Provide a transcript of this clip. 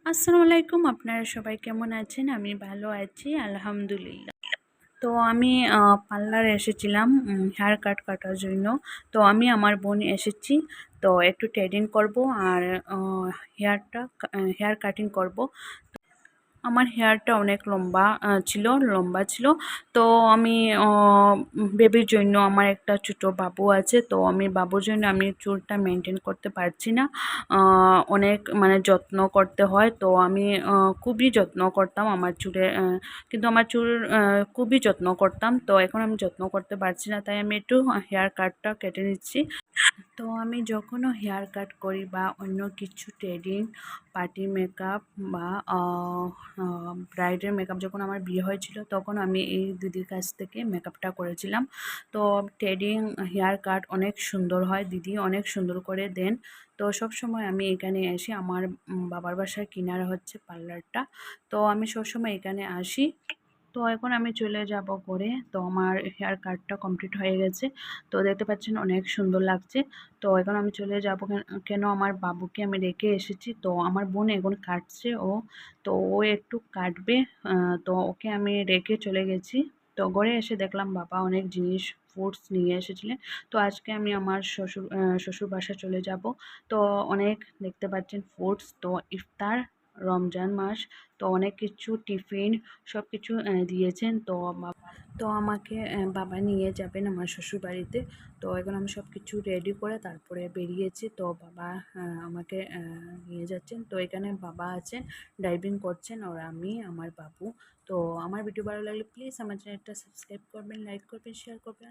আসসালামু আলাইকুম। আপনারা সবাই কেমন আছেন? আমি ভালো আছি আলহামদুলিল্লাহ। তো আমি পার্লারে এসেছিলাম হেয়ার কাটার জন্য। তো আমি আমার বোন এসেছি। তো একটু থ্রেডিং করব আর আ হেয়ার কাটিং করব। আমার হেয়ারটা অনেক লম্বা ছিল। তো আমি আ বেবির জন্য আমার একটা ছোটো বাবু আছে। তো আমি বাবুর জন্য আমি চুলটা মেইনটেইন করতে পারছি না। আ অনেক মানে যত্ন করতে হয়। তো আমি খুবই যত্ন করতাম আমার চুলের কিন্তু আমার চুল খুবই যত্ন করতাম। তো এখন আমি যত্ন করতে পারছি না। তাই আমি একটু হেয়ার কাটটা কেটে নিচ্ছি। তো আমি যখনও হেয়ার কাট করি বা অন্য কিছু থ্রেডিং, পার্টি মেকআপ বা ব্রাইডের মেকআপ যখন আমার বিয়ে হয়েছিল তখন আমি এই দিদির কাছ থেকে মেকআপটা করেছিলাম। তো থ্রেডিং, হেয়ার কাট অনেক সুন্দর হয়, দিদি অনেক সুন্দর করে দেন। তো সবসময় আমি এখানে এসে আমার বাবার বাসায় কিনারা হচ্ছে পার্লারটা। তো আমি সবসময় এখানে আসি। তো এখন আমি চলে যাব ঘরে। তো আমার হেয়ার কাটটা কমপ্লিট হয়ে গেছে। তো দেখতে পাচ্ছেন অনেক সুন্দর লাগছে। তো এখন আমি চলে যাব কেন আমার বাবুকে আমি রেখে এসেছি। তো আমার বোন এখন কাটছে ও। তো ও একটু কাটবে। তো ওকে আমি রেখে চলে গেছি। তো ঘরে এসে দেখলাম বাবা অনেক জিনিস ফ্রুটস নিয়ে এসেছিলেন। তো আজকে আমি আমার শ্বশুর বাসায় চলে যাব। তো অনেক দেখতে পাচ্ছেন ফ্রুটস। তো ইফতার, রমজান মাস, তো অনেক কিছু টিফিন সবকিছু দিয়েছেন। তো আমাকে বাবা নিয়ে যাবেন আমার শ্বশুরবাড়িতে। তো এখন আমি সবকিছু রেডি করে তারপরে বেরিয়েছি। তো বাবা আমাকে নিয়ে যাচ্ছেন। তো এখানে বাবা আছেন, ড্রাইভিং করছেন, আর আমি, আমার বাবু। তো আমার ভিডিও ভালো লাগলে প্লিজ আমার চ্যানেলটা সাবস্ক্রাইব করবেন, লাইক করবেন, শেয়ার করবেন।